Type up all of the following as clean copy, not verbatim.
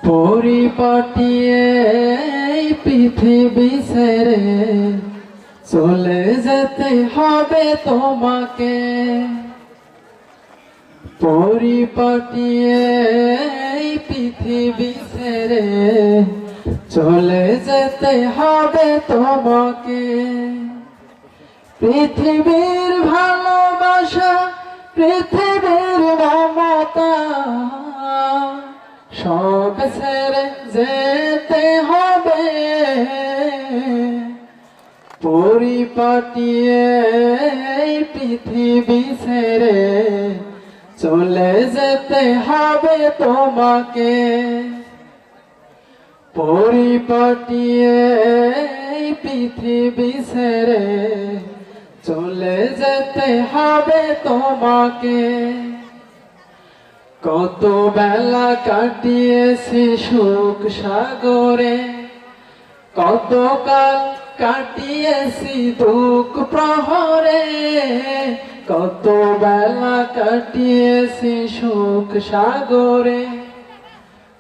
পরিপাটিয়ে এই পৃথিবী ছেড়ে চলে যেতে হবে তোমাকে। পরিপাটিয়ে এই পৃথিবী ছেড়ে চলে যেতে হবে তোমাকে। পৃথিবীর ভালোবাসা, পৃথিবীর মমতা সব ছেড়ে যেতে হবে। পরিপাটিয়ে এই পৃথিবী ছেড়ে চলে যেতে হবে তোমাকে। পরিপাটিয়ে এই পৃথিবী ছেড়ে চলে যেতে হবে তোমাকে। কত বেলা কাটিয়েছি সুখ সাগরে, কত কাল কাটিয়েছি দুঃখ প্রহরে। কত বেলা কাটিয়েছি সুখ সাগরে,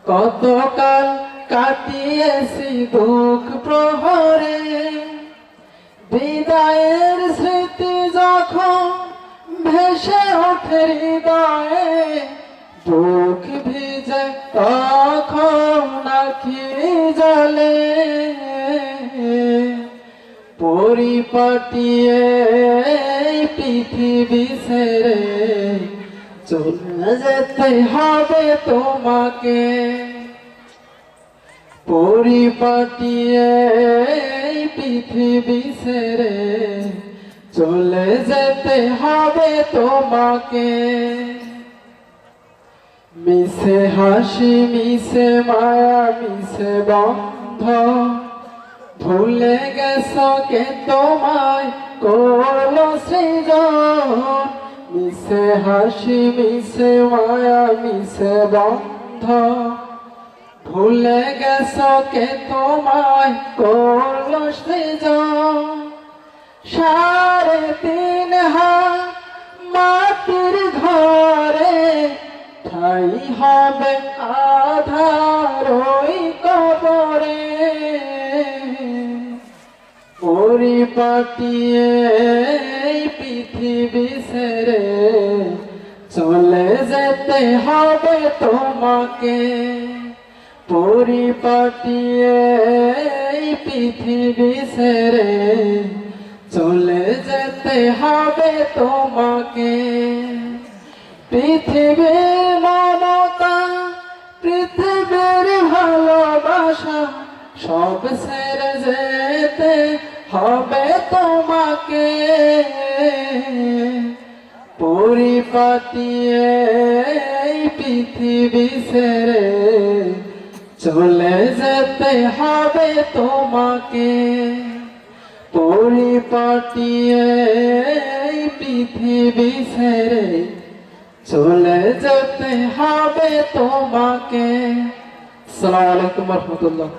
কত কাল কাটিয়েছি দুঃখ প্রহরে। বিদায়ের স্মৃতি যখন ভেসে ওঠে হৃদয়ে, বুক ভিজে তখন আঁখি জলে। পরিপাটিয়ে এই পৃথিবী ছেড়ে চলে যেতে হবে তোমাকে। পরিপাটিয়ে এই পৃথিবী ছেড়ে চলে যেতে হবে তোমাকে। মিছে হাসি, মিছে মায়া, মিছে বন্ধ, ভুলে গেছো কে তোমায় করলো সৃজন। মিছে হাসি, মিছে মায়া, মিছে বন্ধ, ভুলে গেছো কে তোমায় করলো সৃজন। 3.5 হাত মাটির ঘরে ঠাই হবে আধার ওই কবরে। পরিপাটিয়ে এই পৃথিবী ছেড়ে চলে যেতে হবে তোমাকে। পরিপাটিয়ে এই পৃথিবী ছেড়ে চলে যেতে হবে তোমাকে। পৃথিবীর মমতা, পৃথিবীর ভালোবাসা সব ছেড়ে যেতে হবে তোমাকে। পরিপাটিয়ে এই পৃথিবী ছেড়ে চলে যেতে হবে তোমাকে। পরিপাটিয়ে এই পৃথিবী ছেড়ে চলে যেতে হবে তোমাকে। আসসালামু আলাইকুম ওয়া রাহমাতুল্লাহ।